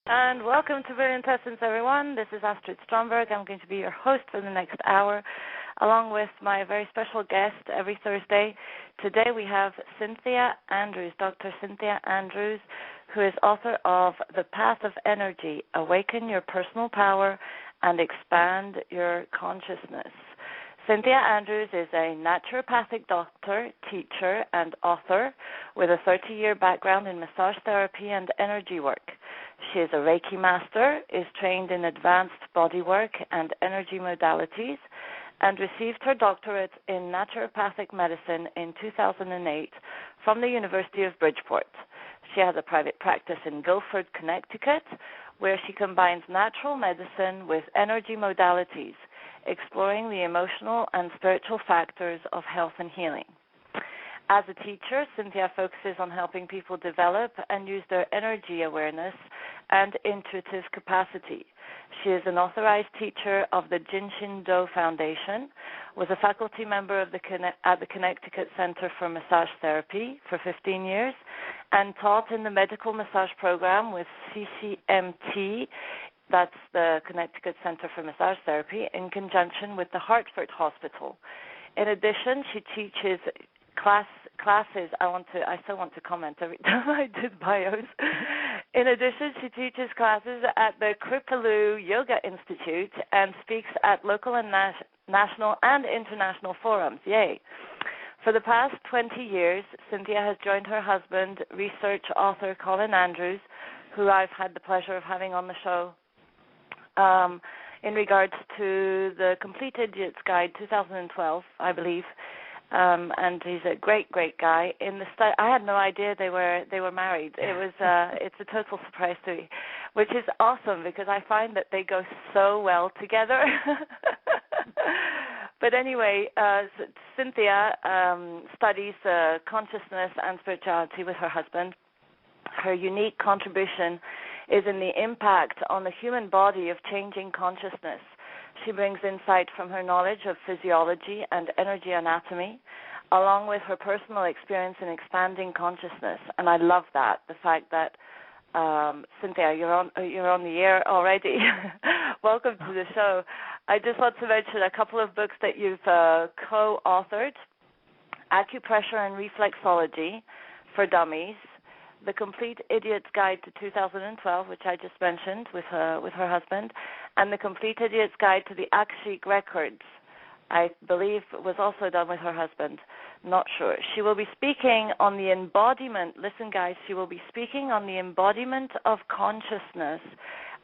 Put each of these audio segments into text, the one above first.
And welcome to Brilliant Essence, everyone. This is Astrid Stromberg. I'm going to be your host for the next hour, along with my very special guest every Thursday. Today we have Synthia Andrews, Dr.Synthia Andrews, who is author of The Path of Energy, Awaken Your Personal Power and Expand Your Consciousness. Synthia Andrews is a naturopathic doctor, teacher, and author with a 30-year background in massage therapy and energy work. She is a Reiki Master, is trained in advanced bodywork and energy modalities, and received her doctorate in Naturopathic Medicine in 2008 from the University of Bridgeport. She has a private practice in Guilford, Connecticut, where she combines natural medicine with energy modalities, exploring the emotional and spiritual factors of health and healing. As a teacher, Synthia focuses on helping people develop and use their energy awareness and intuitive capacity. She is an authorized teacher of the Jinshin Do Foundation, was a faculty member of at the Connecticut Center for Massage Therapy for 15 years, and taught in the medical massage program with CCMT, that's the Connecticut Center for Massage Therapy, in conjunction with the Hartford Hospital. In addition, she teaches classes. I still want to comment every time I did bios. In addition, she teaches classes at the Kripalu Yoga Institute and speaks at local and national and international forums. Yay. For the past 20 years, Synthia has joined her husband, research author Colin Andrews, who I've had the pleasure of having on the show, in regards to the Complete Idiot's Guide 2012, I believe. And he's a great guy. I had no idea they were married. It's a total surprise to me, which is awesome because I find that they go so well together. But anyway, Synthia studies consciousness and spirituality with her husband. Her unique contribution is in the impact on the human body of changing consciousness. She brings insight from her knowledge of physiology and energy anatomy, along with her personal experience in expanding consciousness. And I love that, the fact that, Synthia, you're on the air already. Welcome to the show. I just want to mention a couple of books that you've co-authored: Acupressure and Reflexology for Dummies, The Complete Idiot's Guide to 2012, which I just mentioned with her husband, and The Complete Idiot's Guide to the Akashic Records, I believe was also done with her husband. Not sure. She will be speaking on the embodiment. Listen, guys, she will be speaking on the embodiment of consciousness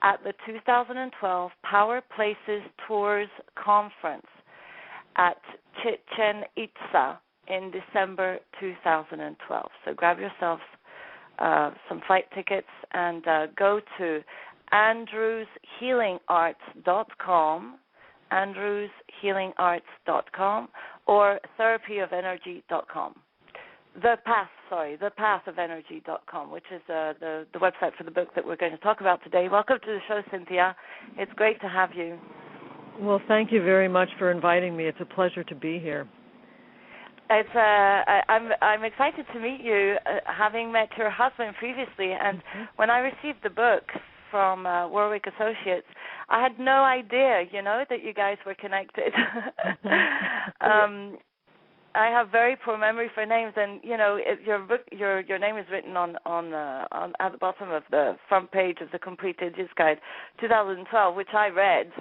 at the 2012 Power Places Tours Conference at Chichen Itza in December 2012. So grab yourselves some flight tickets and go to andrewshealingarts.com, andrewshealingarts.com, or therapyofenergy.com. The pathofenergy.com, which is the website for the book that we're going to talk about today. Welcome to the show, Synthia. It's great to have you. Well, thank you very much for inviting me. It's a pleasure to be here. I'm excited to meet you, having met your husband previously. And when I received the book from Warwick Associates, I had no idea, that you guys were connected. I have very poor memory for names, and your book, your name is written on at the bottom of the front page of the Complete Idiot's Guide 2012, which I read.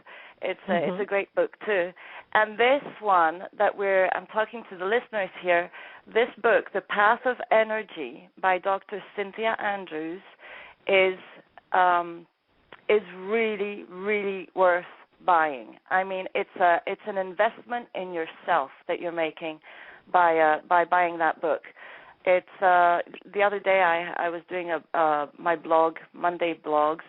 It's a great book too. And this one that I'm talking to the listeners here, this book, The Path of Energy by Dr.Synthia Andrews, is really, really worth buying. I mean, it's an investment in yourself that you're making by buying that book. It's the other day I was doing my blog, Monday blogs,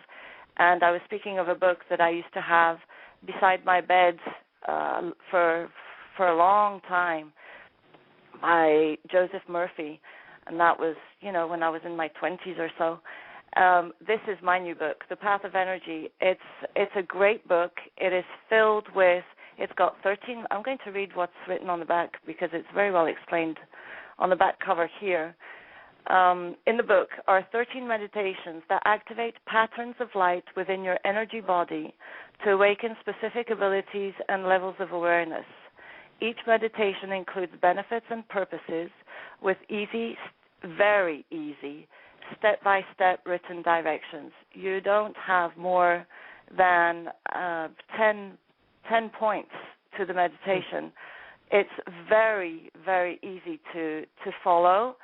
and I was speaking of a book that I used to have beside my bed for a long time by Joseph Murphy, and that was when I was in my 20s or so. This is my new book, The Path of Energy. It's a great book. It is filled with, it's got 13, I'm going to read what's written on the back because it's very well explained on the back cover here. in the book are 13 meditations that activate patterns of light within your energy body to awaken specific abilities and levels of awareness. Each meditation includes benefits and purposes with easy, very easy, step-by-step written directions. You don't have more than 10 points to the meditation. It's very, very easy to follow,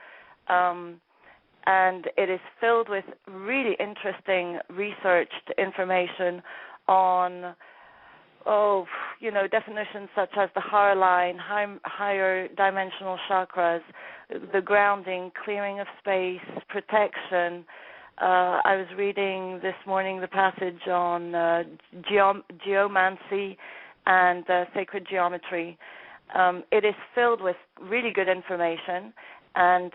and it is filled with really interesting researched information on definitions such as the heart line, higher dimensional chakras, the grounding, clearing of space, protection. I was reading this morning the passage on geomancy and sacred geometry. It is filled with really good information and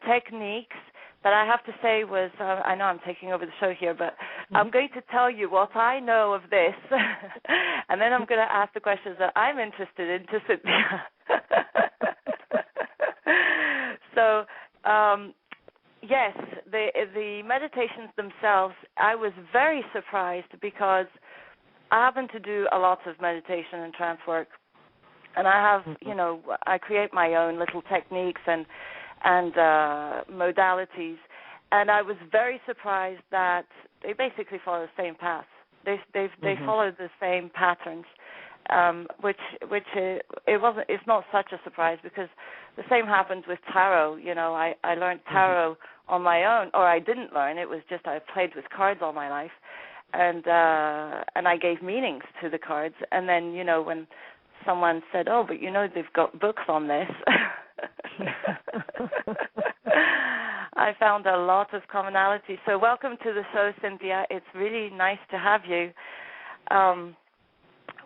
techniques that I have to say was, I know I'm taking over the show here, but I'm going to tell you what I know of this, and then I'm going to ask the questions that I'm interested in to Synthia. So, yes, the meditations themselves, I was very surprised because I happen to do a lot of meditation and trance work, and I have, I create my own little techniques and modalities, and I was very surprised that they basically follow the same path. They follow the same patterns, which it's not such a surprise because the same happened with tarot. I learned tarot on my own, or I didn't learn. It was just I played with cards all my life, and I gave meanings to the cards. And then when someone said, "Oh, but they've got books on this," I found a lot of commonality. So welcome to the show, Synthia. It's really nice to have you.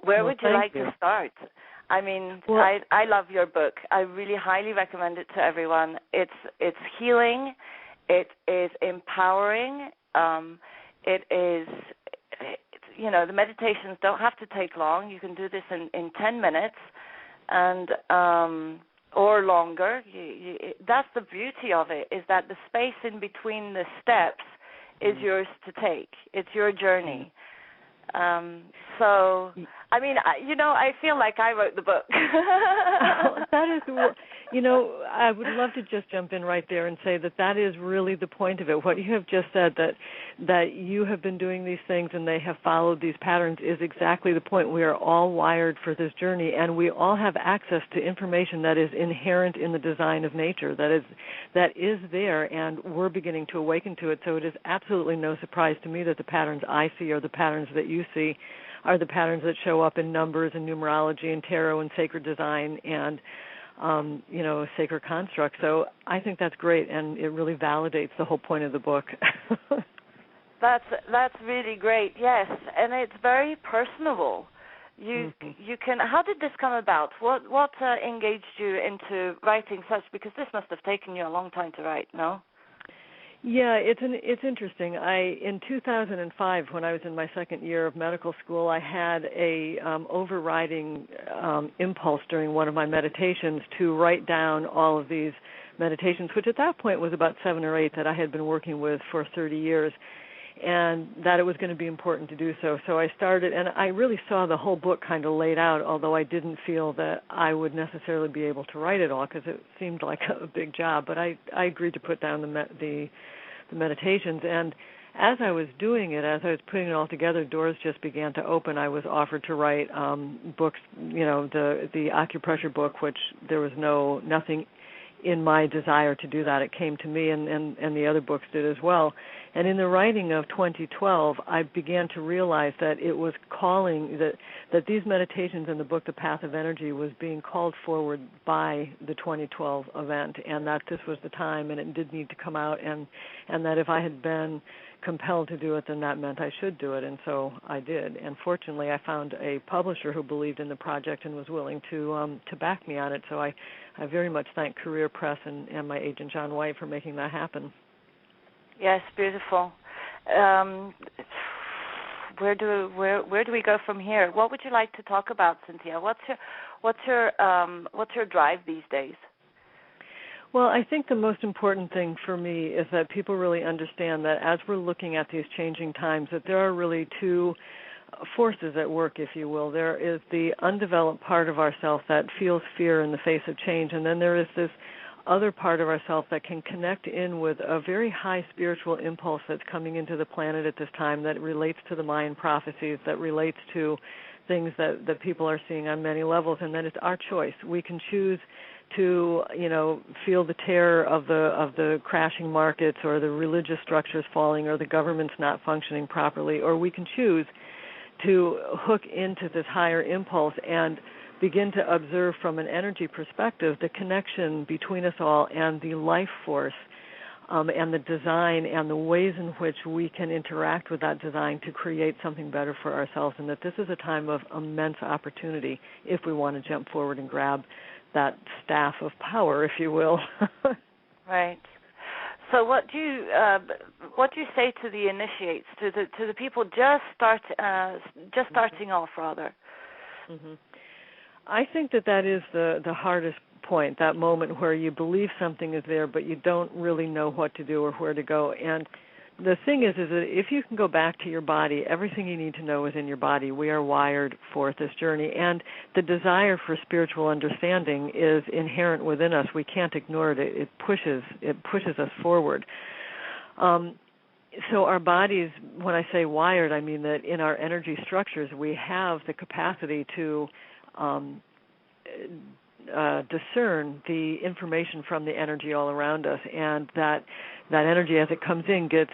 Where would you like to start? I mean, I love your book. I really highly recommend it to everyone. It's healing. It is empowering. It is, the meditations don't have to take long. You can do this in 10 minutes and or longer. That's the beauty of it, is that the space in between the steps is yours to take. It's your journey. So, I mean, I feel like I wrote the book. That is, I would love to just jump in right there and say that is really the point of it. What you have just said, that you have been doing these things and they have followed these patterns, is exactly the point. We are all wired for this journey, and we all have access to information that is inherent in the design of nature, that is there, and we're beginning to awaken to it. So it is absolutely no surprise to me that the patterns I see are the patterns that you see, are the patterns that show up in numbers and numerology and tarot and sacred design and sacred construct. So I think that's great, and it really validates the whole point of the book. That's really great, yes, and it's very personable. You can. How did this come about? What engaged you into writing such? Because this must have taken you a long time to write, no? Yeah, it's interesting. In 2005, when I was in my second year of medical school, I had a overriding impulse during one of my meditations to write down all of these meditations, which at that point was about 7 or 8 that I had been working with for 30 years, and that it was going to be important to do so. So I started, and I really saw the whole book kind of laid out, although I didn't feel that I would necessarily be able to write it all because it seemed like a big job. But I agreed to put down the meditations, and as I was doing it, as I was putting it all together, doors just began to open. I was offered to write books, the acupressure book, which there was nothing in my desire to do that. It came to me, and the other books did as well. And in the writing of 2012, I began to realize that it was calling, that these meditations in the book, The Path of Energy, was being called forward by the 2012 event, and that this was the time, and it did need to come out, and that if I had been compelled to do it, then that meant I should do it, and so I did. And fortunately, I found a publisher who believed in the project and was willing to back me on it. So I very much thank Career Press and my agent John White for making that happen. Yes, beautiful. Where do we go from here? What would you like to talk about, Synthia? What's your drive these days? Well, I think the most important thing for me is that people really understand that as we're looking at these changing times, that there are really two forces at work, if you will. There is the undeveloped part of ourself that feels fear in the face of change, and then there is this other part of ourself that can connect in with a very high spiritual impulse that's coming into the planet at this time that relates to the Mayan prophecies, that relates to things that people are seeing on many levels, and then it's our choice. We can choose to, feel the terror of the crashing markets or the religious structures falling or the government's not functioning properly, or we can choose to hook into this higher impulse and begin to observe from an energy perspective the connection between us all and the life force and the design and the ways in which we can interact with that design to create something better for ourselves, and that this is a time of immense opportunity if we want to jump forward and grab that staff of power, if you will. Right. So what do you say to the initiates, to the people just starting off, rather? Mm-hmm. I think that is the hardest point, that moment where you believe something is there, but you don't really know what to do or where to go. And the thing is that if you can go back to your body, everything you need to know is in your body. We are wired for this journey, and the desire for spiritual understanding is inherent within us. We can't ignore it. It pushes us forward. So our bodies, when I say wired, I mean that in our energy structures we have the capacity to discern the information from the energy all around us, and that energy as it comes in gets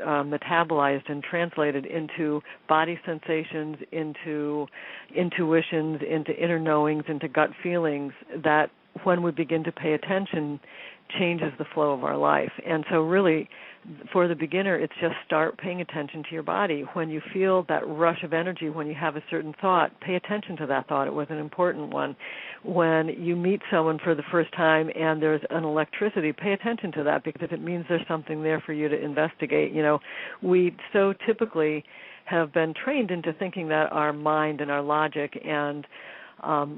metabolized and translated into body sensations, into intuitions, into inner knowings, into gut feelings that when we begin to pay attention changes the flow of our life. And so really, for the beginner, it's just start paying attention to your body. When you feel that rush of energy, when you have a certain thought, pay attention to that thought. It was an important one. When you meet someone for the first time and there's an electricity, pay attention to that, because it means there's something there for you to investigate. We so typically have been trained into thinking that our mind and our logic and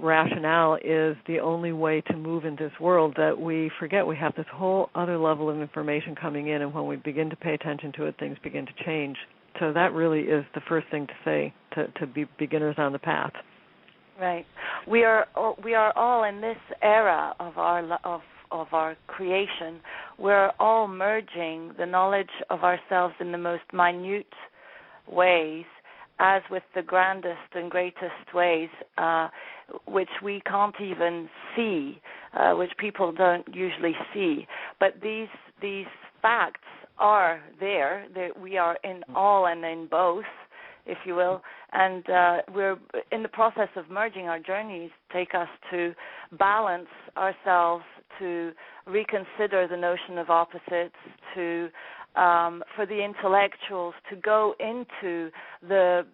rationale is the only way to move in this world, that we forget we have this whole other level of information coming in, and when we begin to pay attention to it, things begin to change. So that really is the first thing to say to be beginners on the path. Right. We are all in this era of our creation. We're all merging the knowledge of ourselves in the most minute ways, as with the grandest and greatest ways, which we can't even see, which people don't usually see. But these facts are there. We are in all and in both, if you will, and we're in the process of merging. Our journeys take us to balance ourselves, to reconsider the notion of opposites, to for the intellectuals to go into the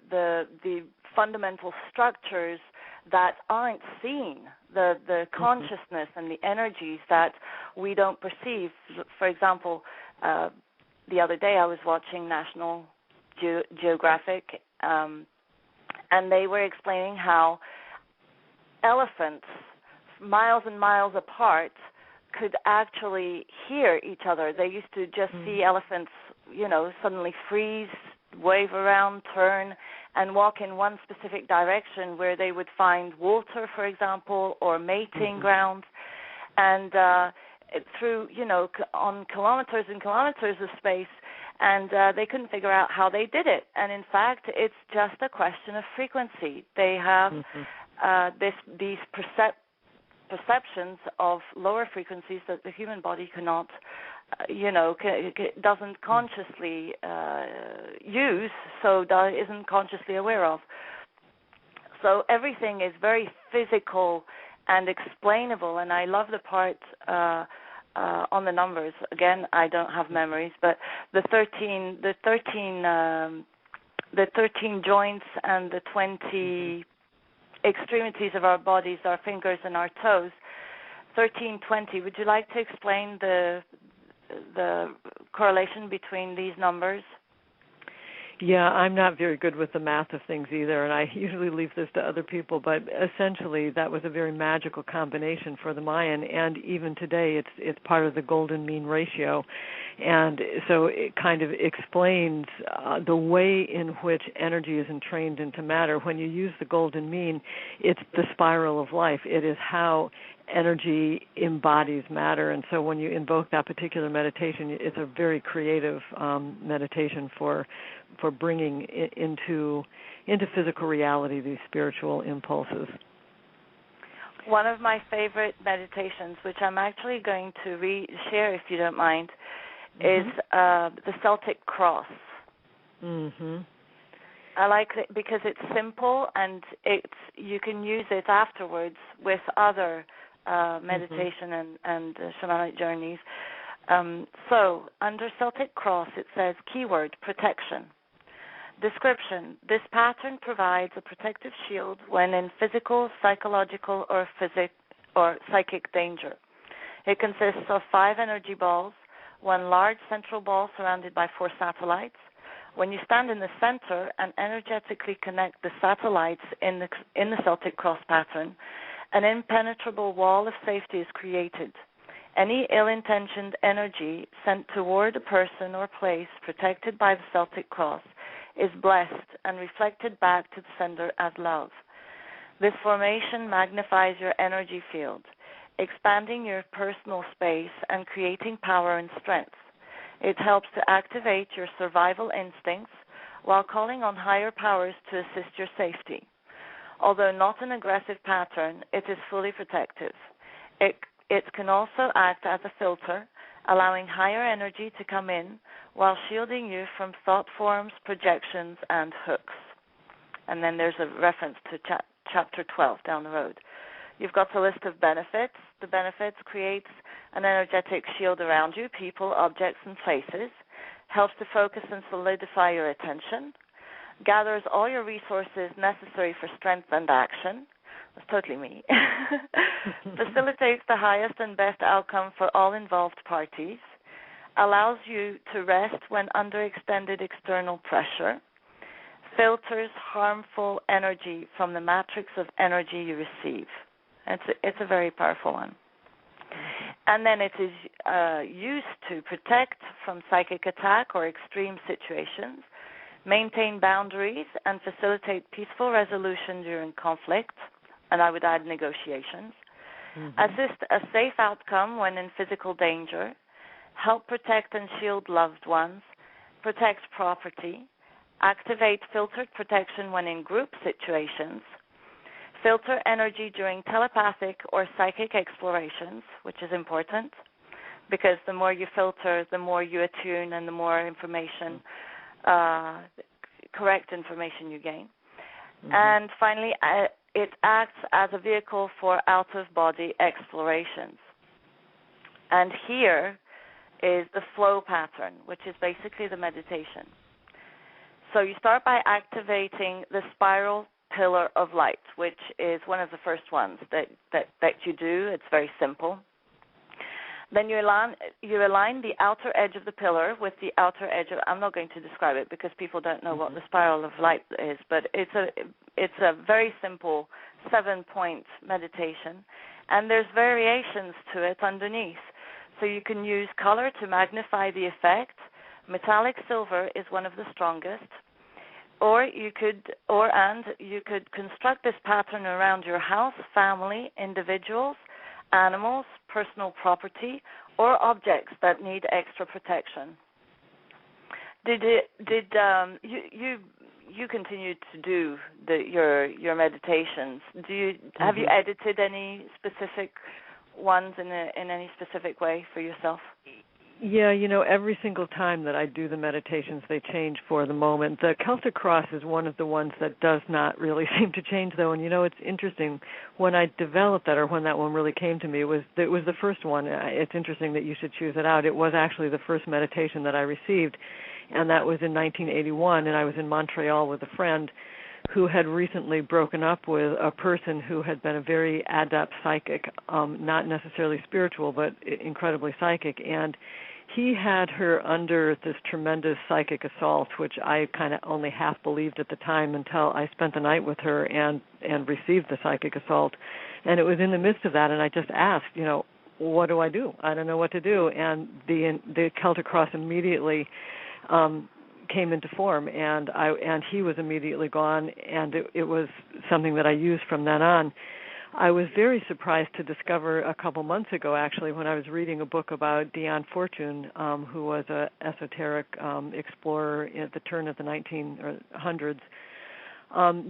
fundamental structures that aren't seen, the consciousness and the energies that we don't perceive. For example, the other day I was watching National Geographic, and they were explaining how elephants, miles and miles apart, could actually hear each other. They used to just see elephants, suddenly freeze, wave around, turn, and walk in one specific direction where they would find water, for example, or mating grounds. And through, on kilometers and kilometers of space, and they couldn't figure out how they did it. And in fact, it's just a question of frequency. They have these perceptions of lower frequencies that the human body cannot, doesn't consciously use, so isn't consciously aware of. So everything is very physical and explainable, and I love the part on the numbers. Again, I don't have memories, but the 13 joints and the 20 extremities of our bodies, our fingers and our toes, 1320. Would you like to explain the correlation between these numbers? Yeah, I'm not very good with the math of things either, and I usually leave this to other people, but essentially that was a very magical combination for the Mayan, and even today it's part of the golden mean ratio. And so it kind of explains the way in which energy is entrained into matter. When you use the golden mean, it's the spiral of life. It is how energy embodies matter, and so when you invoke that particular meditation, it's a very creative meditation for bringing into physical reality these spiritual impulses. One of my favorite meditations, which I'm actually going to share if you don't mind, is the Celtic Cross. I like it because it's simple and you can use it afterwards with other meditation and shamanic journeys. So under Celtic Cross it says keyword protection. Description: this pattern provides a protective shield when in physical, psychological, or psychic danger. It consists of 5 energy balls, one large central ball surrounded by 4 satellites. When you stand in the center and energetically connect the satellites in the Celtic Cross pattern, an impenetrable wall of safety is created. Any ill-intentioned energy sent toward a person or place protected by the Celtic Cross is blessed and reflected back to the sender as love. This formation magnifies your energy field, expanding your personal space and creating power and strength. It helps to activate your survival instincts while calling on higher powers to assist your safety. Although not an aggressive pattern, it is fully protective. It can also act as a filter, allowing higher energy to come in while shielding you from thought forms, projections, and hooks. And then there's a reference to chapter 12 down the road. You've got a list of benefits. The benefits creates an energetic shield around you, people, objects, and places, helps to focus and solidify your attention, gathers all your resources necessary for strength and action. That's totally me. Facilitates the highest and best outcome for all involved parties, allows you to rest when under extended external pressure, filters harmful energy from the matrix of energy you receive. It's a very powerful one. And then it is used to protect from psychic attack or extreme situations, maintain boundaries, and facilitate peaceful resolution during conflict, and I would add negotiations, assist a safe outcome when in physical danger, help protect and shield loved ones, protect property, activate filtered protection when in group situations, filter energy during telepathic or psychic explorations, which is important because the more you filter, the more you attune and the more information, correct information you gain. And finally, it acts as a vehicle for out-of-body explorations. And here is the flow pattern, which is basically the meditation. So you start by activating the spiral pillar of light, which is one of the first ones that you do. It's very simple. Then you align the outer edge of the pillar with the outer edge of, I'm not going to describe it because people don't know what the spiral of light is, but it's a very simple 7-point meditation, and there's variations to it underneath. So you can use color to magnify the effect. Metallic silver is one of the strongest. Or you could construct this pattern around your house, family, individuals, animals, personal property, or objects that need extra protection. You continue to do your meditations? Have you edited any specific ones in any specific way for yourself? Yeah, every single time that I do the meditations, they change for the moment. The Celtic Cross is one of the ones that does not really seem to change, though. And, it's interesting. When I developed that, or when that one really came to me, it was the first one. It's interesting that you should choose it out. It was actually the first meditation that I received, and that was in 1981, and I was in Montreal with a friend who had recently broken up with a person who had been a very adept psychic, not necessarily spiritual, but incredibly psychic, and he had her under this tremendous psychic assault, which I kind of only half believed at the time until I spent the night with her and received the psychic assault. And it was in the midst of that, and I just asked, what do I do? I don't know what to do. And the Celtic Cross immediately came into form, and he was immediately gone, and it was something that I used from then on. I was very surprised to discover a couple months ago, actually, when I was reading a book about Dion Fortune, who was an esoteric explorer at the turn of the 1900s,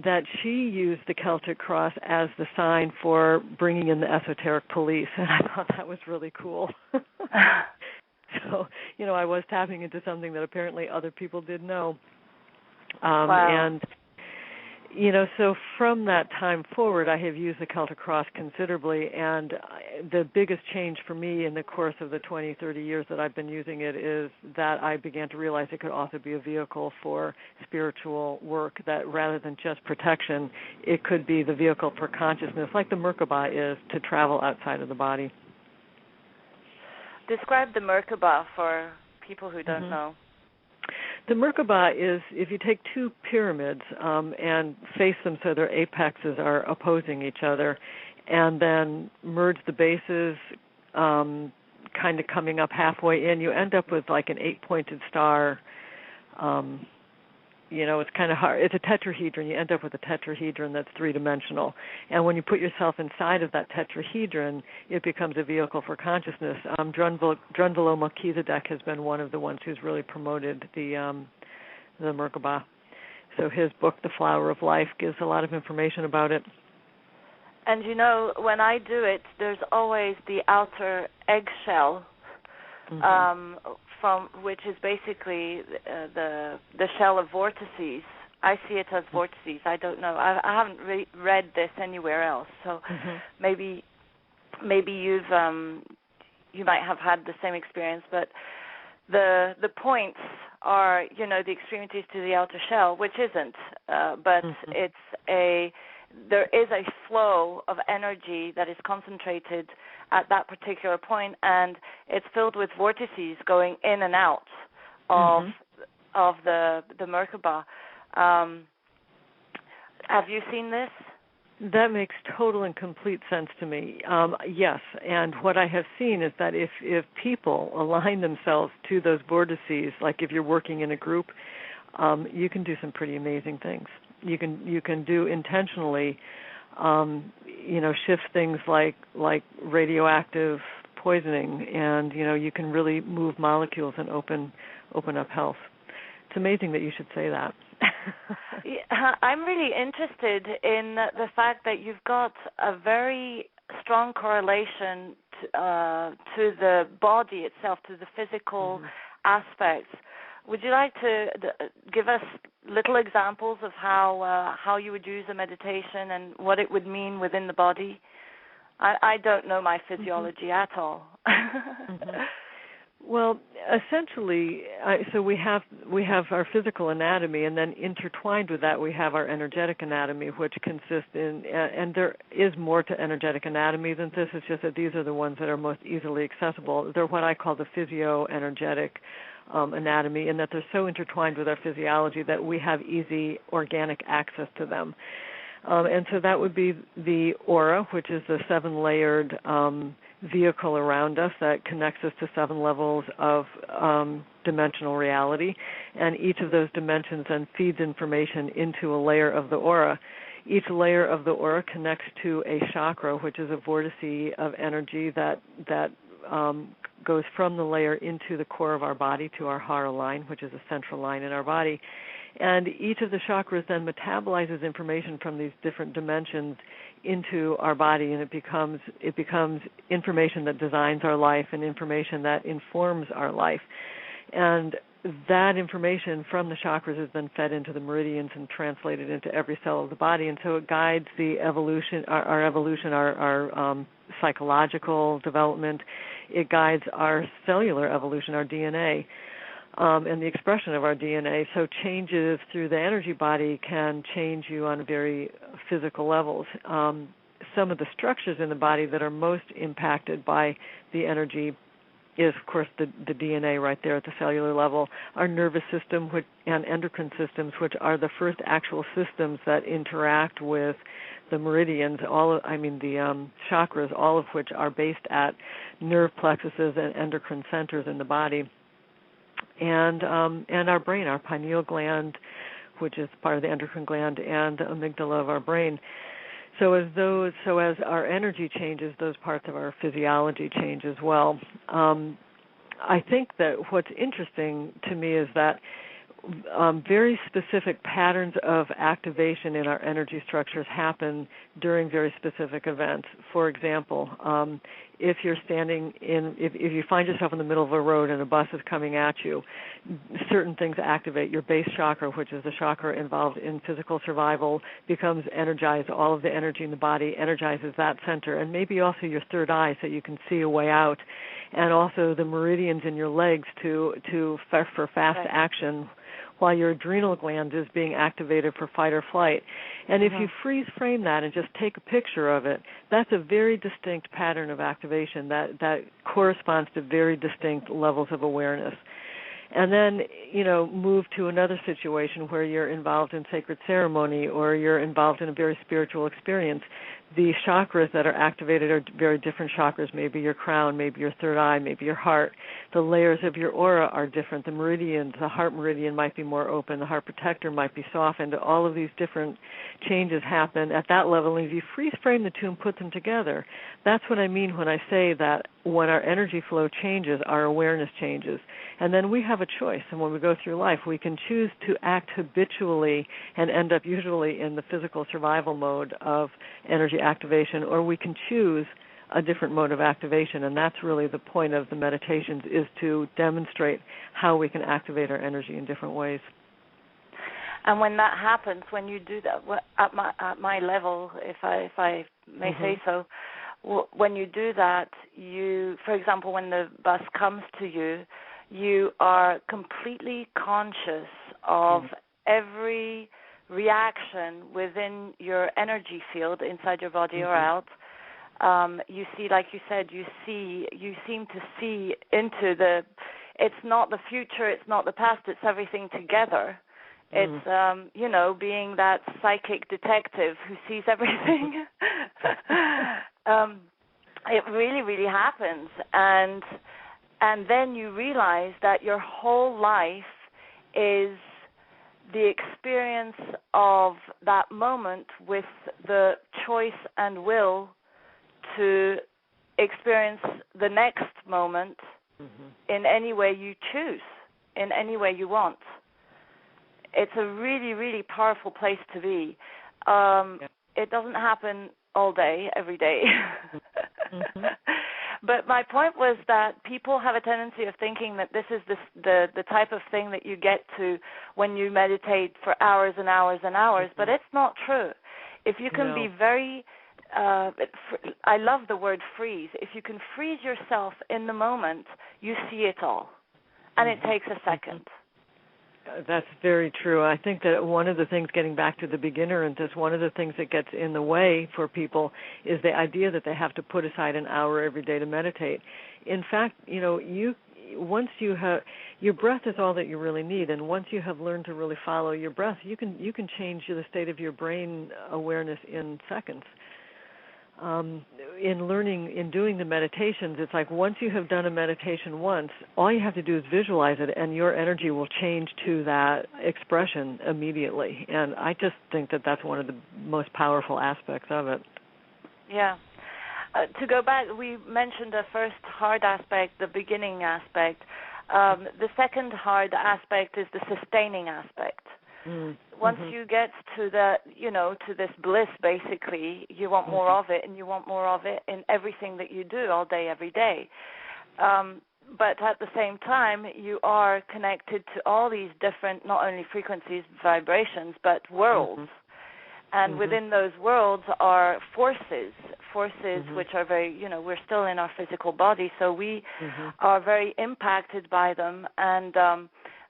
that she used the Celtic Cross as the sign for bringing in the esoteric police, and I thought that was really cool. So, I was tapping into something that apparently other people didn't know. Wow. And so from that time forward, I have used the Celtic Cross considerably, and the biggest change for me in the course of the 20, 30 years that I've been using it is that I began to realize it could also be a vehicle for spiritual work, that rather than just protection, it could be the vehicle for consciousness, like the Merkaba is, to travel outside of the body. Describe the Merkaba for people who don't know. The Merkaba is, if you take two pyramids and face them so their apexes are opposing each other, and then merge the bases kind of coming up halfway in, you end up with like an 8-pointed star. It's kind of hard. It's a tetrahedron. You end up with a tetrahedron that's three-dimensional. And when you put yourself inside of that tetrahedron, it becomes a vehicle for consciousness. Drunvalo Melchizedek has been one of the ones who's really promoted the Merkaba. So his book, The Flower of Life, gives a lot of information about it. And when I do it, there's always the outer eggshell, from which is basically the shell of vortices. I see it as vortices. I don't know. I haven't read this anywhere else. So maybe you might have had the same experience. But the points are the extremities to the outer shell, which isn't. But there is a flow of energy that is concentrated at that particular point, and it's filled with vortices going in and out of the Merkaba. Have you seen this? That makes total and complete sense to me. Yes, and what I have seen is that if people align themselves to those vortices, like if you're working in a group, you can do some pretty amazing things. You can do intentionally, shift things like radioactive poisoning, and you can really move molecules and open up health. It's amazing that you should say that. I'm really interested in the fact that you've got a very strong correlation to the body itself, to the physical aspects. Would you like to give us little examples of how you would use a meditation and what it would mean within the body? I don't know my physiology at all. Well, essentially, so we have our physical anatomy, and then intertwined with that we have our energetic anatomy, which consists in, and there is more to energetic anatomy than this. It's just that these are the ones that are most easily accessible. They're what I call the physio-energetic anatomy, and that they're so intertwined with our physiology that we have easy organic access to them. And so that would be the aura, which is the 7-layered vehicle around us that connects us to 7 levels of dimensional reality. And each of those dimensions then feeds information into a layer of the aura. Each layer of the aura connects to a chakra, which is a vortice of energy that goes from the layer into the core of our body to our Hara line, which is a central line in our body. And each of the chakras then metabolizes information from these different dimensions into our body, and it becomes information that designs our life and information that informs our life. And that information from the chakras is then fed into the meridians and translated into every cell of the body, and so it guides the evolution, our psychological development. It guides our cellular evolution, our DNA. And the expression of our DNA. So changes through the energy body can change you on very physical levels. Some of the structures in the body that are most impacted by the energy is, of course, the DNA right there at the cellular level, our nervous system and endocrine systems, which are the first actual systems that interact with the meridians, the chakras, all of which are based at nerve plexuses and endocrine centers in the body. And our brain, our pineal gland, which is part of the endocrine gland, and the amygdala of our brain. So as our energy changes, those parts of our physiology change as well. I think that what's interesting to me is that very specific patterns of activation in our energy structures happen during very specific events. For example, if you're if you find yourself in the middle of a road and a bus is coming at you, certain things activate. Your base chakra, which is the chakra involved in physical survival, becomes energized. All of the energy in the body energizes that center, and maybe also your third eye, so you can see a way out, and also the meridians in your legs for fast action, while your adrenal gland is being activated for fight or flight. And if you freeze frame that and just take a picture of it, that's a very distinct pattern of activation that corresponds to very distinct levels of awareness. And then, move to another situation where you're involved in sacred ceremony or you're involved in a very spiritual experience. The chakras that are activated are very different chakras, maybe your crown, maybe your third eye, maybe your heart. The layers of your aura are different. The meridians, the heart meridian might be more open, the heart protector might be softened. All of these different changes happen at that level. And if you freeze frame the two and put them together, that's what I mean when I say that when our energy flow changes, our awareness changes. And then we have a choice. And when we go through life, we can choose to act habitually and end up usually in the physical survival mode of energy activation, or we can choose a different mode of activation. And that's really the point of the meditations, is to demonstrate how we can activate our energy in different ways. And when that happens, when you do that at my level, if I may say so, when you do that, for example, when the bus comes to you, you are completely conscious of every reaction within your energy field inside your body or out. You see, like you said, you seem to see into it's not the future, it's not the past, it's everything together. It's, being that psychic detective who sees everything. It really, really happens. And then you realize that your whole life is the experience of that moment with the choice and will to experience the next moment in any way you choose, in any way you want. It's a really, really powerful place to be. It doesn't happen all day, every day. But my point was that people have a tendency of thinking that this is the type of thing that you get to when you meditate for hours and hours and hours, but it's not true. If you can be very, I love the word freeze. If you can freeze yourself in the moment, you see it all, and it takes a second. That's very true. I think that one of the things, getting back to the beginner and this, one of the things that gets in the way for people is the idea that they have to put aside an hour every day to meditate. In fact, once you have, your breath is all that you really need, and once you have learned to really follow your breath, you can change the state of your brain awareness in seconds. In doing the meditations, it's like once you have done a meditation once, all you have to do is visualize it, and your energy will change to that expression immediately. And I just think that that's one of the most powerful aspects of it. Yeah. To go back, we mentioned the first hard aspect, the beginning aspect. The second hard aspect is the sustaining aspect. Once you get to to this bliss, basically, you want more of it, and you want more of it in everything that you do all day, every day. But at the same time, you are connected to all these different, not only frequencies, vibrations, but worlds. And within those worlds are forces which are very, we're still in our physical body, so we are very impacted by them. And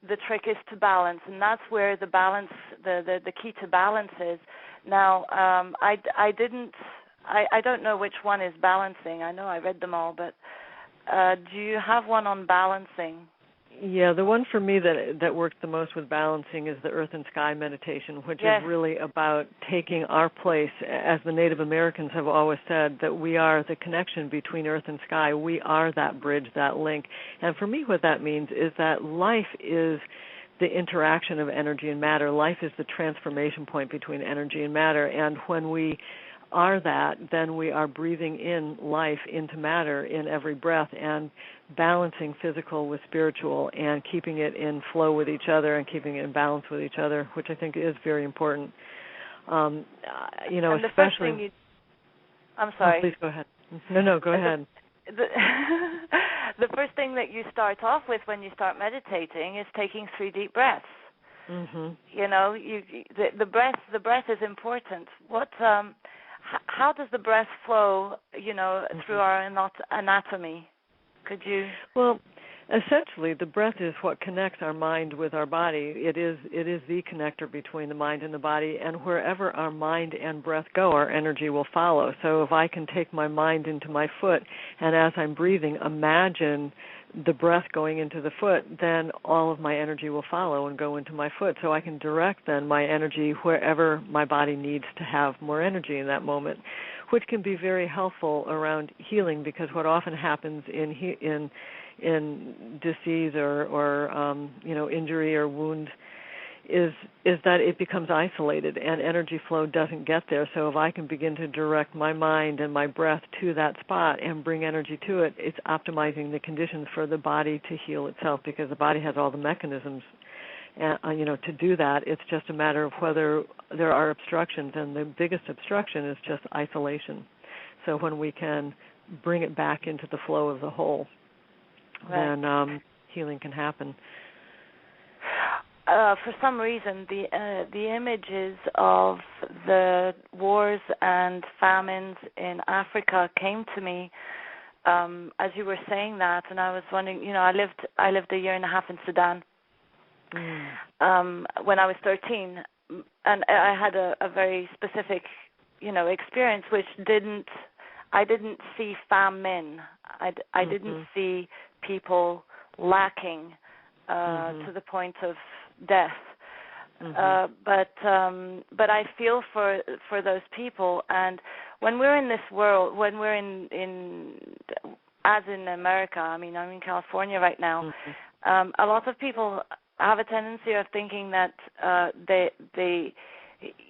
the trick is to balance, and that's where the balance, the key to balance is. Now, I don't know which one is balancing. I know I read them all, but Do you have one on balancing? Yeah, the one for me that works the most with balancing is the Earth and Sky meditation, which is really about taking our place. As the Native Americans have always said, that we are the connection between Earth and Sky. We are that bridge, that link. And for me, what that means is that life is the interaction of energy and matter. Life is the transformation point between energy and matter. And when we are that, then we are breathing in life into matter in every breath and balancing physical with spiritual and keeping it in flow with each other and keeping it in balance with each other, which I think is very important. And the first thing I'm sorry. Oh, please go ahead. No, go ahead. The first thing that you start off with when you start meditating is taking 3 deep breaths. Mm-hmm. The breath is important. How does the breath flow, through our anatomy? Could you? Well, essentially, the breath is what connects our mind with our body. It is the connector between the mind and the body, and wherever our mind and breath go, our energy will follow. So if I can take my mind into my foot, and as I'm breathing, imagine the breath going into the foot, then all of my energy will follow and go into my foot. So I can direct then my energy wherever my body needs to have more energy in that moment, which can be very helpful around healing, because what often happens in disease or injury or wound is that it becomes isolated and energy flow doesn't get there. So if I can begin to direct my mind and my breath to that spot and bring energy to it, it's optimizing the conditions for the body to heal itself, because the body has all the mechanisms to do that. It's just a matter of whether there are obstructions, and the biggest obstruction is just isolation. So when we can bring it back into the flow of the whole, then healing can happen. For some reason, the images of the wars and famines in Africa came to me as you were saying that, and I was wondering. I lived a year and a half in Sudan when I was 13, and I had a very specific, experience, which I didn't see famine. I didn't see people lacking to the point of death. But I feel for those people, and when we're in this world, when we're in as in America, I'm in California right now, a lot of people have a tendency of thinking that they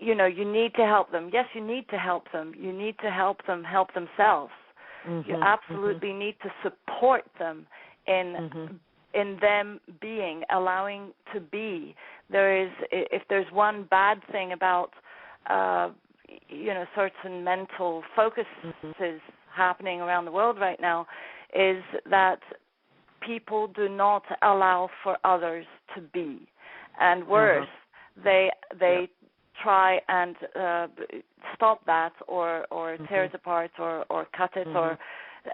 you need to help them. Yes, you need to help them. You need to help them help themselves. You absolutely need to support them in them being, allowing to be. If there's one bad thing about certain mental focuses happening around the world right now, is that people do not allow for others to be, and worse, they try and stop that, or tear it apart, or cut it, or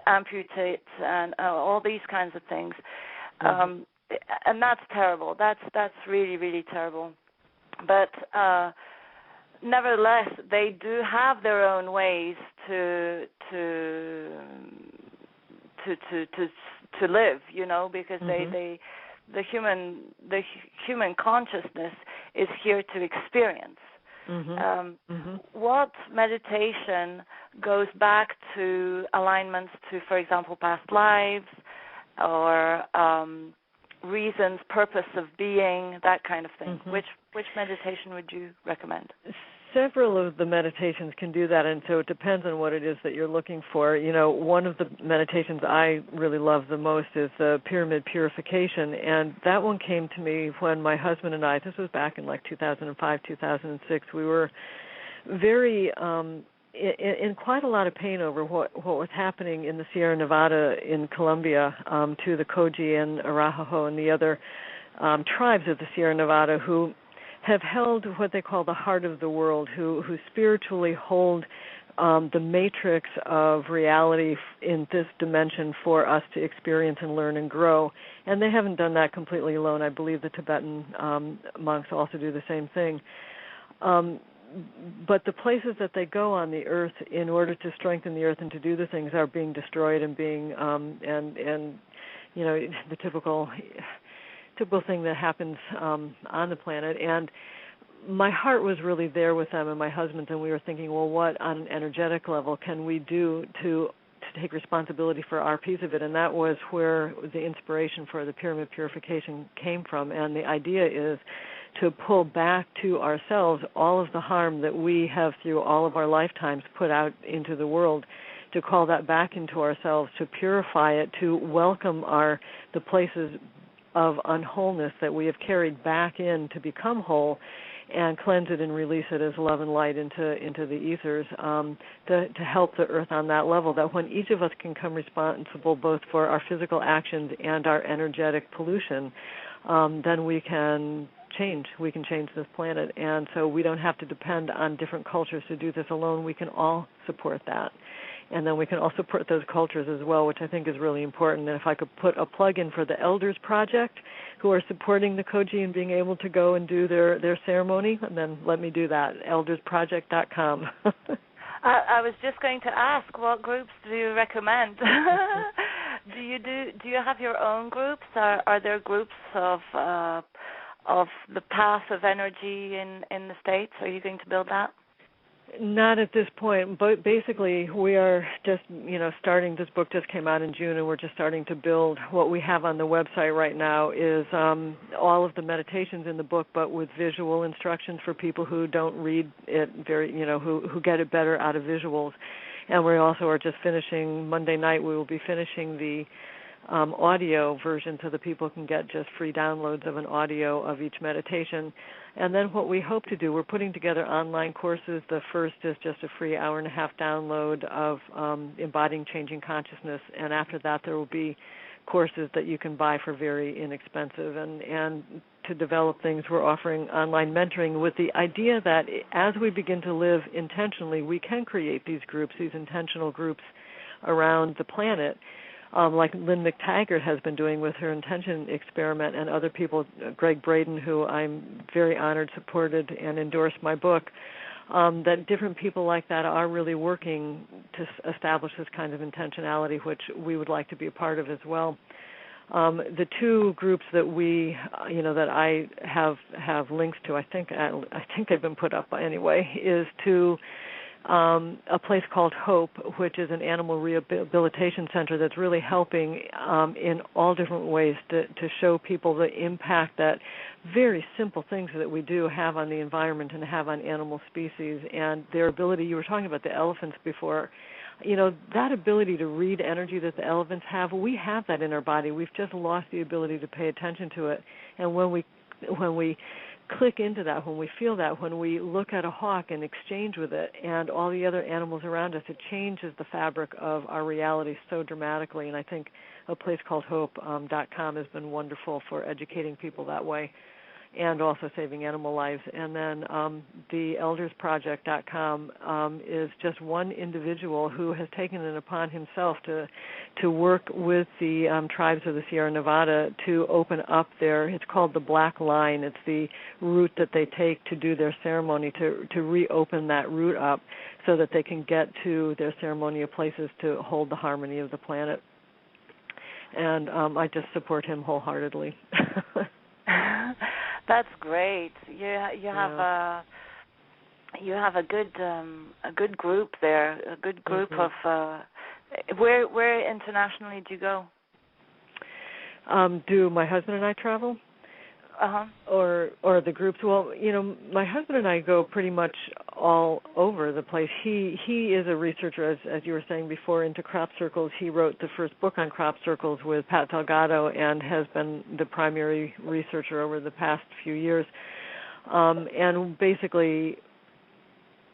amputate, and all these kinds of things. And that's terrible. That's really, really terrible. But nevertheless, they do have their own ways to live, because the human consciousness is here to experience. What meditation goes back to alignments to, for example, past lives, or reasons, purpose of being, that kind of thing? Which meditation would you recommend? Several of the meditations can do that, and so it depends on what it is that you're looking for. One of the meditations I really love the most is the pyramid purification, and that one came to me when my husband and I, this was back in 2005, 2006, we were very in quite a lot of pain over what was happening in the Sierra Nevada in Colombia to the Koji and Arapaho and the other tribes of the Sierra Nevada who have held what they call the heart of the world, who spiritually hold the matrix of reality in this dimension for us to experience and learn and grow. And they haven't done that completely alone. I believe the Tibetan monks also do the same thing. but the places that they go on the earth in order to strengthen the earth and to do the things are being destroyed and being and you know, the typical thing that happens on the planet. And my heart was really there with them and my husband's, and we were thinking, well, what on an energetic level can we do to take responsibility for our piece of it? And that was where the inspiration for the pyramid purification came from. And the idea is to pull back to ourselves all of the harm that we have through all of our lifetimes put out into the world, to call that back into ourselves, to purify it, to welcome the places of unwholeness that we have carried back in to become whole, and cleanse it and release it as love and light into the ethers, to help the earth on that level, that when each of us can come responsible both for our physical actions and our energetic pollution, then we can change this planet. And so we don't have to depend on different cultures to do this alone. We can all support that. And then we can all support those cultures as well, which I think is really important. And if I could put a plug in for the Elders Project, who are supporting the Koji and being able to go and do their ceremony, and then let me do that, eldersproject.com. I was just going to ask, what groups do you recommend? Do you have your own groups? Are there groups of the path of energy in the States? Are you going to build that? Not at this point, but basically we are just, starting. This book just came out in June, and we're just starting to build. What we have on the website right now is all of the meditations in the book, but with visual instructions for people who don't read it who get it better out of visuals. And we also are just finishing, Monday night we will be finishing the audio version so that people can get just free downloads of an audio of each meditation. And then what we hope to do, we're putting together online courses. The first is just a free hour-and-a-half download of Embodying Changing Consciousness, and after that there will be courses that you can buy for very inexpensive. And to develop things, we're offering online mentoring with the idea that as we begin to live intentionally, we can create these groups, these intentional groups around the planet, like Lynn McTaggart has been doing with her intention experiment, and other people, Greg Braden, who I'm very honored, supported, and endorsed my book, that different people like that are really working to establish this kind of intentionality, which we would like to be a part of as well. The two groups that that I have links to, I think they've been put up anyway, is to a place called Hope, which is an animal rehabilitation center that's really helping in all different ways to show people the impact that very simple things that we do have on the environment and have on animal species, and their ability. You were talking about the elephants before. That ability to read energy that the elephants have, we have that in our body. We've just lost the ability to pay attention to it. And when we click into that, when we feel that, when we look at a hawk and exchange with it and all the other animals around us, it changes the fabric of our reality so dramatically. And I think a place called hope.com has been wonderful for educating people that way and also saving animal lives. And then the eldersproject.com is just one individual who has taken it upon himself to work with the tribes of the Sierra Nevada to open up it's called the Black Line. It's the route that they take to do their ceremony, to reopen that route up so that they can get to their ceremonial places to hold the harmony of the planet. And I just support him wholeheartedly. That's great. You have a good group there, a good group of. Where internationally do you go? Do my husband and I travel? Or the groups? Well, my husband and I go pretty much all over the place. He is a researcher, as you were saying before, into crop circles. He wrote the first book on crop circles with Pat Delgado and has been the primary researcher over the past few years. And basically,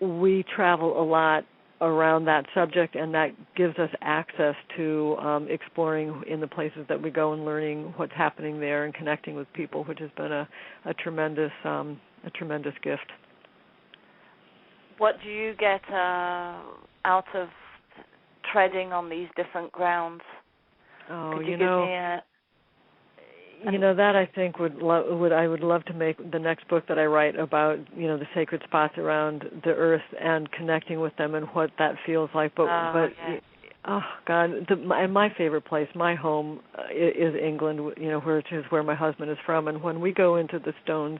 we travel a lot around that subject, and that gives us access to exploring in the places that we go and learning what's happening there and connecting with people, which has been a tremendous gift. What do you get out of treading on these different grounds? Oh, Could you give me That I think I would love to make the next book that I write about, the sacred spots around the earth and connecting with them and what that feels like. Yes. Oh God, my favorite place, my home is England, which is where my husband is from. And when we go into the stones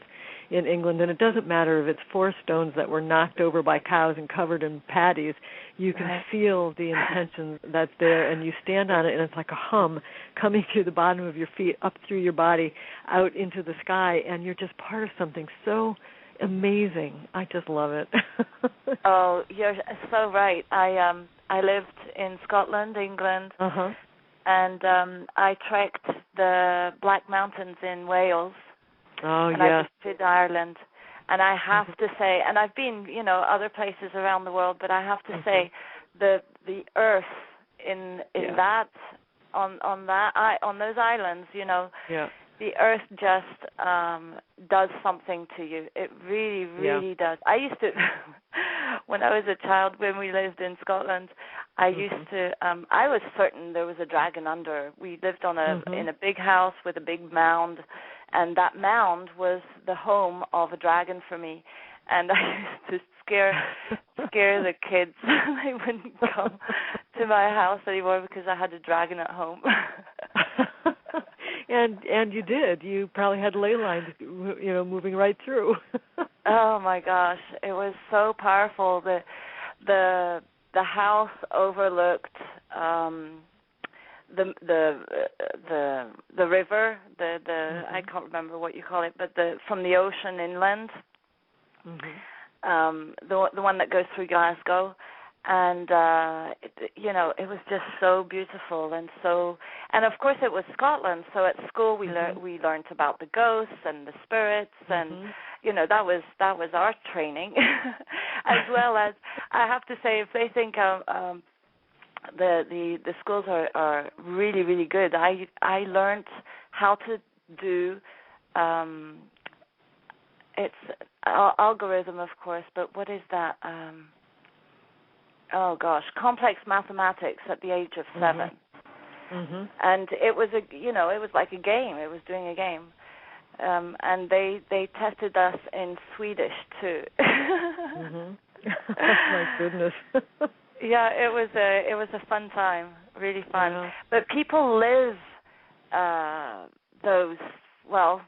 in England, and it doesn't matter if it's 4 stones that were knocked over by cows and covered in patties, you can feel the intention that's there, and you stand on it, and it's like a hum coming through the bottom of your feet, up through your body, out into the sky, and you're just part of something so amazing. I just love it. Oh, you're so right. I lived in Scotland, England, and I trekked the Black Mountains in Wales. Oh, and I visited Ireland. And I have to say, and I've been, other places around the world, but I have to say, the earth in that on those islands, the earth just does something to you. It really, really does. I used to, when I was a child, when we lived in Scotland, I used to, I was certain there was a dragon under. We lived in a big house with a big mound, and that mound was the home of a dragon for me. And I used to scare the kids. They wouldn't come to my house anymore because I had a dragon at home. And you did. You probably had ley lines, moving right through. Oh my gosh, it was so powerful. The house overlooked the river. I can't remember what you call it, but from the ocean inland. The one that goes through Glasgow. And, it was just so beautiful and of course it was Scotland. So at school we learned about the ghosts and the spirits and, that was our training as well as, I have to say, if they think the schools are really, really good. I learned how to do, it's algorithm, of course, but what is that? Complex mathematics at the age of 7. And it was it was like a game. It was doing a game. And they tested us in Swedish too. My goodness. Yeah, it was a fun time, really fun. Yeah. But people live those. Well,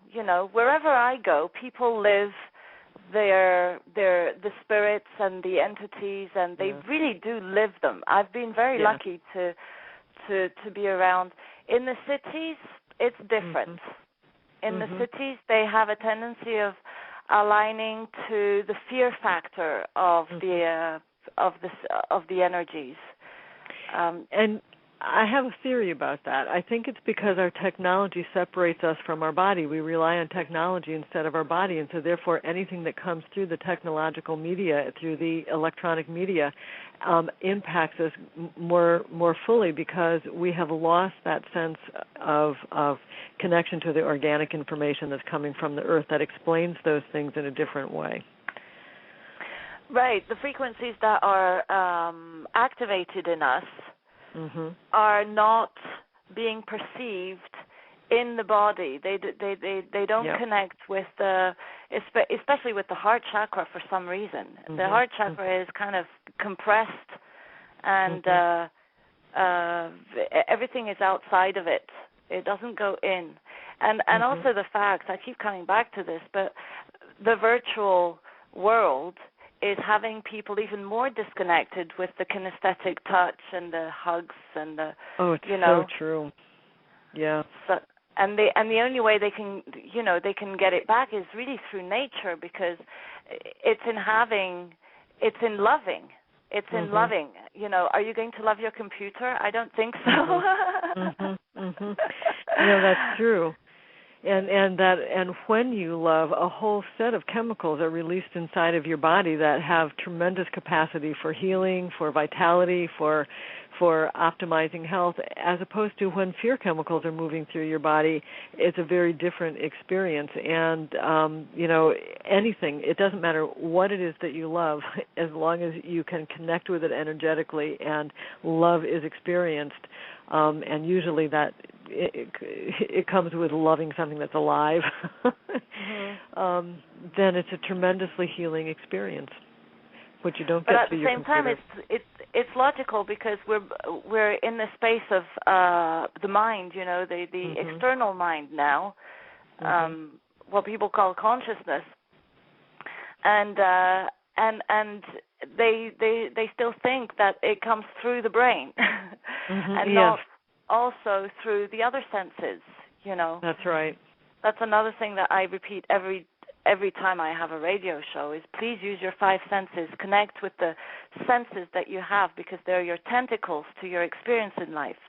wherever I go, people live the spirits and the entities, and they really do live them. I've been very lucky to be around. In the cities, it's different. In the cities, they have a tendency of aligning to the fear factor of the energies. And I have a theory about that. I think it's because our technology separates us from our body. We rely on technology instead of our body, and so therefore anything that comes through the technological media, through the electronic media, impacts us more fully because we have lost that sense of connection to the organic information that's coming from the earth that explains those things in a different way. Right. The frequencies that are activated in us are not being perceived in the body. They don't connect with especially with the heart chakra for some reason. The heart chakra is kind of compressed, and everything is outside of it. It doesn't go in. And also the fact, I keep coming back to this, but the virtual world is having people even more disconnected with the kinesthetic touch and the hugs and the so true. Yeah. So, and the only way they can get it back is really through nature, because it's in loving. It's in loving. Are you going to love your computer? I don't think so. That's true. And when you love, a whole set of chemicals are released inside of your body that have tremendous capacity for healing, for vitality, for optimizing health, as opposed to when fear chemicals are moving through your body. It's a very different experience. And, anything, it doesn't matter what it is that you love, as long as you can connect with it energetically and love is experienced. And usually that it comes with loving something that's alive, then it's a tremendously healing experience, which you don't get through your computer. But at the same time, it's logical because we're in the space of the mind, the external mind now, what people call consciousness, and they still think that it comes through the brain and not also through the other senses. That's right. That's another thing that I repeat every time I have a radio show is please use your 5 senses. Connect with the senses that you have because they're your tentacles to your experience in life.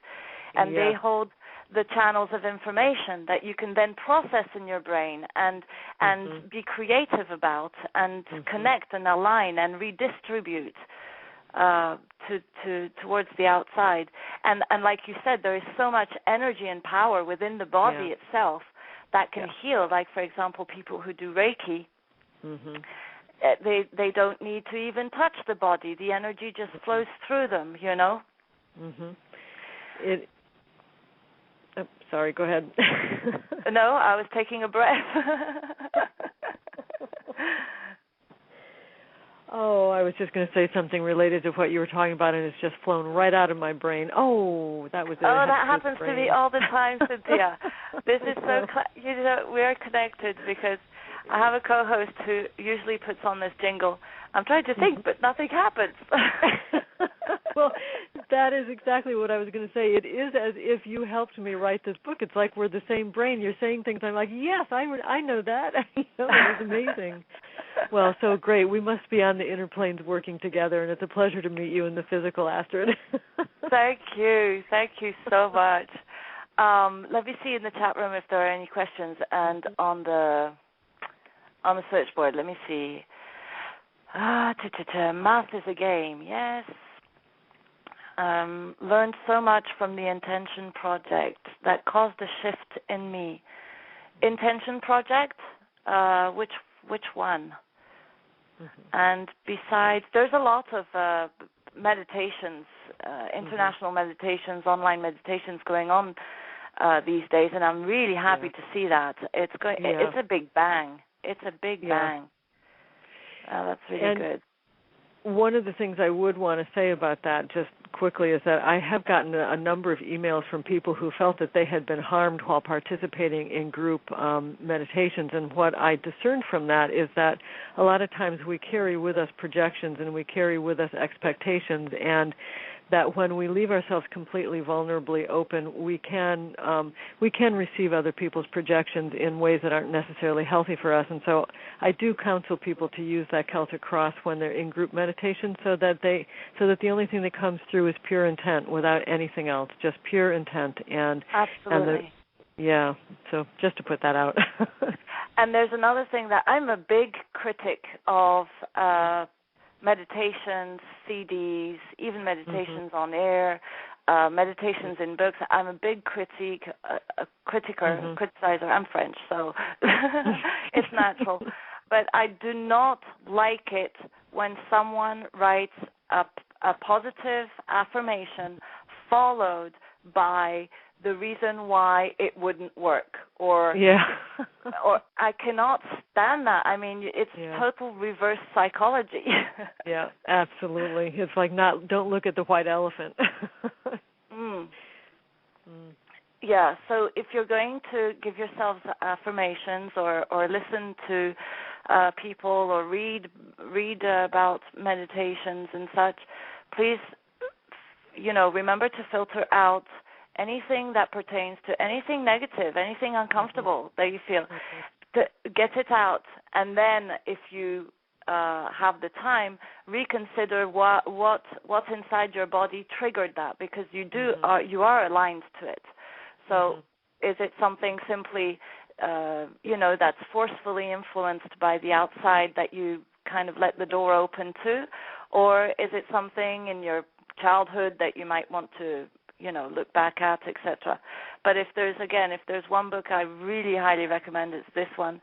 And they hold the channels of information that you can then process in your brain and be creative about and connect and align and redistribute towards the outside. And like you said, there is so much energy and power within the body itself that can heal. Like, for example, people who do Reiki, they don't need to even touch the body. The energy just flows through them, Sorry, go ahead. No, I was taking a breath. I was just going to say something related to what you were talking about, and it's just flown right out of my brain. That was it. That happens to me all the time, Synthia. This is so, we're connected because I have a co-host who usually puts on this jingle. I'm trying to think, but nothing happens. Well, that is exactly what I was going to say. It is as if you helped me write this book. It's like we're the same brain. You're saying things. I'm like, yes, I know that. It was amazing. Well, so great. We must be on the inner planes working together, and it's a pleasure to meet you in the physical, Astrid. Thank you. Thank you so much. Let me see in the chat room if there are any questions, and on the switchboard, let me see. Math is a game, yes. Learned so much from the Intention Project that caused a shift in me. Intention Project? Which one? And besides, there's a lot of meditations, international meditations, online meditations going on these days, and I'm really happy to see that. It's a big bang. It's a big bang. That's really good. One of the things I would want to say about that just quickly is that I have gotten a number of emails from people who felt that they had been harmed while participating in group meditations, and what I discerned from that is that a lot of times we carry with us projections and we carry with us expectations, and that when we leave ourselves completely vulnerably open, we can receive other people's projections in ways that aren't necessarily healthy for us. And so I do counsel people to use that Celtic cross when they're in group meditation, so that the only thing that comes through is pure intent without anything else, just pure intent. Absolutely. So just to put that out. And there's another thing that I'm a big critic of. Meditations, CDs, even meditations on air, meditations in books. I'm a big criticizer. I'm French, so it's natural. But I do not like it when someone writes a positive affirmation followed by the reason why it wouldn't work, or I cannot stand that. I mean, it's total reverse psychology. Yeah, absolutely. It's like don't look at the white elephant. Yeah, so if you're going to give yourselves affirmations or listen to people or read about meditations and such, please, remember to filter out anything that pertains to anything negative, anything uncomfortable that you feel. Get it out, and then if you have the time, reconsider what's inside your body triggered that, because you are aligned to it. So is it something simply, that's forcefully influenced by the outside that you kind of let the door open to, or is it something in your childhood that you might want to look back at, etc. But if there's one book I really highly recommend, it's this one,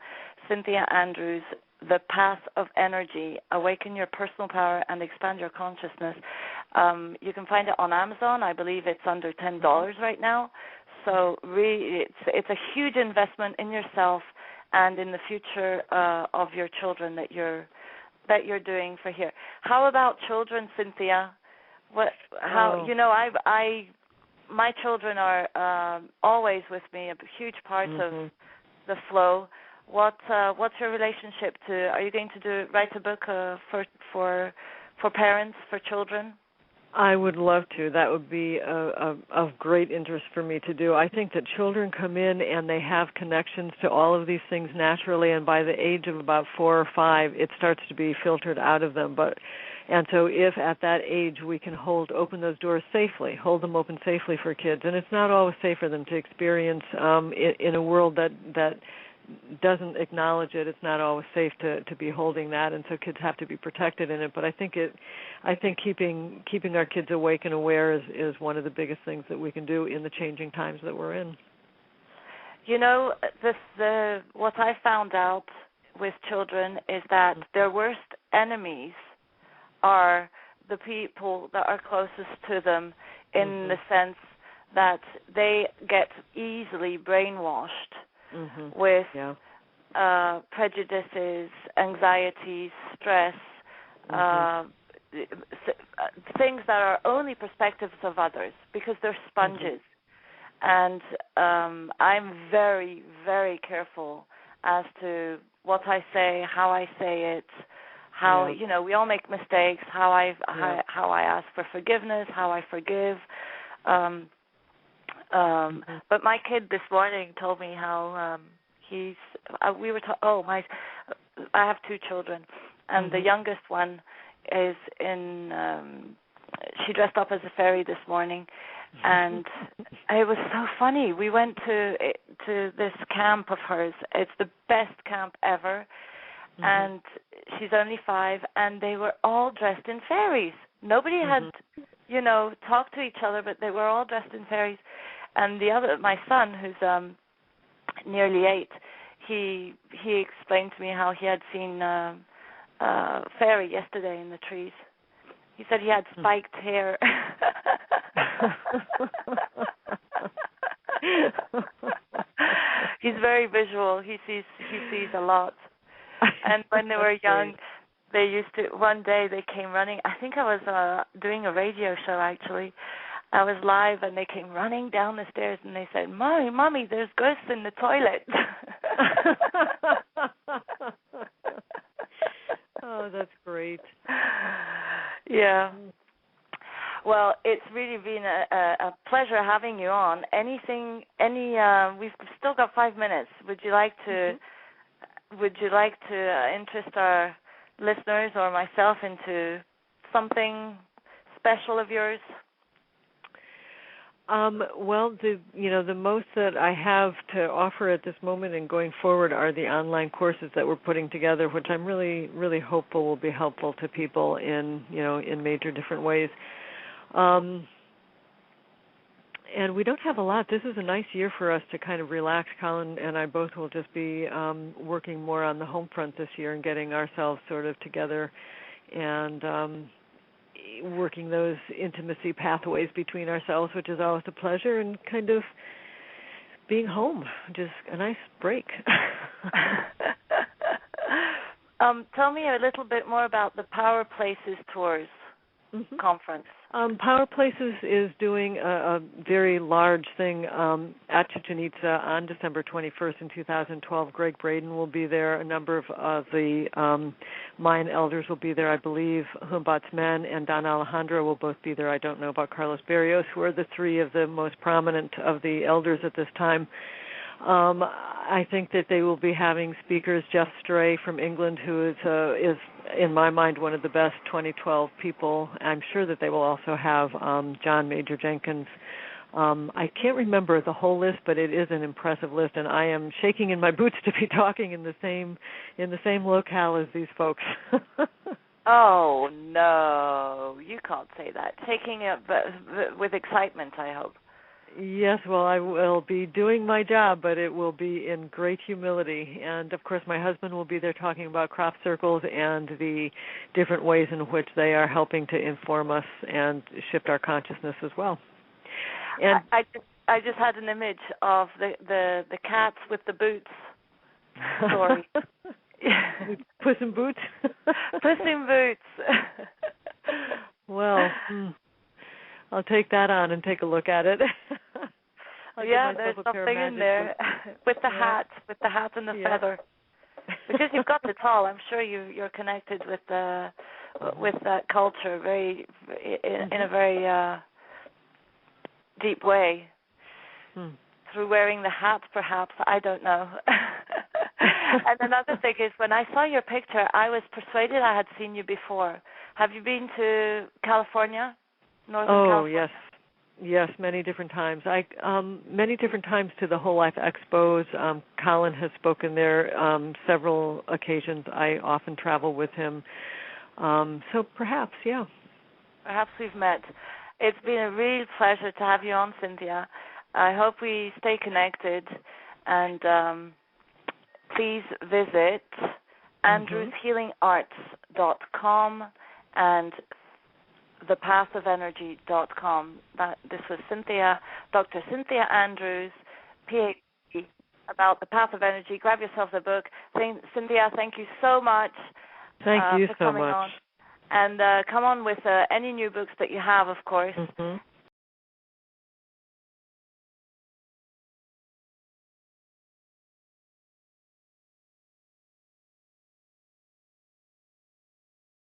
Synthia Andrews, The Path of Energy, Awaken Your Personal Power and Expand Your Consciousness. You can find it on Amazon. I believe it's under $10 right now. So really, it's a huge investment in yourself and in the future of your children that you're doing for here. How about children, Synthia? My children are always with me, a huge part of the flow. What's your relationship to? Are you going to write a book for parents, for children? I would love to. That would be of great interest for me to do. I think that children come in and they have connections to all of these things naturally, and by the age of about 4 or 5, it starts to be filtered out of them. And so if at that age we can open those doors safely, hold them open safely for kids, and it's not always safe for them to experience in a world that doesn't acknowledge it. It's not always safe to be holding that, and so kids have to be protected in it. But I think keeping our kids awake and aware is one of the biggest things that we can do in the changing times that we're in. You know, what I found out with children is that their worst enemies are the people that are closest to them, in the sense that they get easily brainwashed with prejudices, anxieties, stress, things that are only perspectives of others, because they're sponges. And I'm very, very careful as to what I say, how I say it, how we all make mistakes, how I ask for forgiveness, how I forgive. But my kid this morning told me how I have 2 children, and the youngest one is she dressed up as a fairy this morning, and it was so funny. We went to this camp of hers. It's the best camp ever, and she's only 5, and they were all dressed in fairies. Nobody had, talked to each other, but they were all dressed in fairies. And my son, who's nearly 8, he explained to me how he had seen a fairy yesterday in the trees. He said he had spiked hair. He's very visual. He sees a lot. And when they were young, they used to. One day they came running. I think I was doing a radio show actually. I was live, and they came running down the stairs, and they said, "Mommy, there's ghosts in the toilet." Oh, that's great. Yeah. Well, it's really been a pleasure having you on. We've still got 5 minutes. Would you like to interest our listeners or myself into something special of yours? Well, the most that I have to offer at this moment and going forward are the online courses that we're putting together, which I'm really, really hopeful will be helpful to people in major different ways. And we don't have a lot. This is a nice year for us to kind of relax. Colin and I both will just be working more on the home front this year and getting ourselves sort of together and working those intimacy pathways between ourselves, which is always a pleasure, and kind of being home, just a nice break. Tell me a little bit more about the Power Places Tours conference. Power Places is doing a very large thing at Chichen Itza on December 21st in 2012. Greg Braden will be there. A number of the Mayan elders will be there, I believe. Humbat's men and Don Alejandro will both be there. I don't know about Carlos Barrios, who are the 3 of the most prominent of the elders at this time. I think that they will be having speakers. Jeff Stray from England, who is in my mind one of the best 2012 people. I'm sure that they will also have John Major Jenkins. I can't remember the whole list, but it is an impressive list, and I am shaking in my boots to be talking in the same locale as these folks. Oh no, you can't say that. Taking it with excitement, I hope. Yes, well, I will be doing my job, but it will be in great humility. And, of course, my husband will be there talking about crop circles and the different ways in which they are helping to inform us and shift our consciousness as well. And I just had an image of the cats with the boots story. Puss in Boots? Puss in Boots. Well, I'll take that on and take a look at it. Yeah, there's something in there with the hat and the feather. Because you've got it all, I'm sure you're connected with that culture in a very deep way. Through wearing the hat, perhaps, I don't know. And another thing is, when I saw your picture, I was persuaded I had seen you before. Have you been to California, Northern California? Yes, many different times. Many different times to the Whole Life Expos. Colin has spoken there several occasions. I often travel with him. So perhaps, yeah. Perhaps we've met. It's been a real pleasure to have you on, Synthia. I hope we stay connected, and please visit andrewshealingarts.com and thepathofenergy.com. This was Synthia, Dr.Synthia Andrews, PhD, about the Path of Energy. Grab yourself the book. Synthia, thank you so much. Thank you for so coming much. On. And come on with any new books that you have, of course.